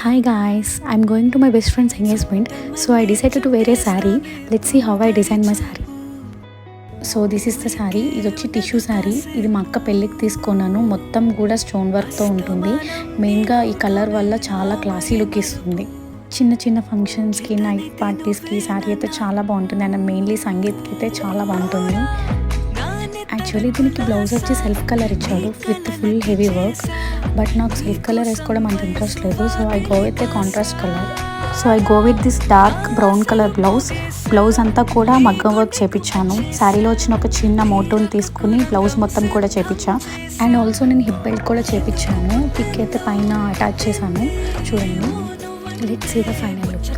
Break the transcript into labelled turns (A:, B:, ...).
A: Hi guys, I'm going to my best friend's engagement, so I decided to wear a saree. Let's see how I designed my saree. So this is the sari. ఇది వచ్చి tissue sari. ఇది మా అక్క పెళ్ళికి తీసుకున్నాను. మొత్తం కూడా stone వర్క్తో ఉంటుంది. మెయిన్గా ఈ కలర్ వల్ల చాలా క్లాసీ లుక్ ఇస్తుంది. చిన్న చిన్న ఫంక్షన్స్కి, నైట్ పార్టీస్కి శారీ అయితే చాలా బాగుంటుంది. అండ్ మెయిన్లీ సంగీత్కి అయితే చాలా బాగుంటుంది. యాక్చువల్లీ దీనికి బ్లౌజ్ వచ్చి సెల్ఫ్ కలర్ ఇచ్చాడు with full heavy work. But నాకు సెల్ఫ్ కలర్ వేసుకోవడం అంత ఇంట్రెస్ట్ లేదు. So I go with a contrast colour. So I go with this dark brown colour blouse అంతా కూడా మగ్గం వర్క్ చేపించాను. శారీలో వచ్చిన ఒక చిన్న మోటోని తీసుకుని బ్లౌజ్ మొత్తం కూడా చేపించా. అండ్ ఆల్సో నేను హిప్ బెల్ట్ కూడా చేపించాను. పిక్ అయితే పైన అటాచ్ చేశాను. చూడండి, let's see the final look.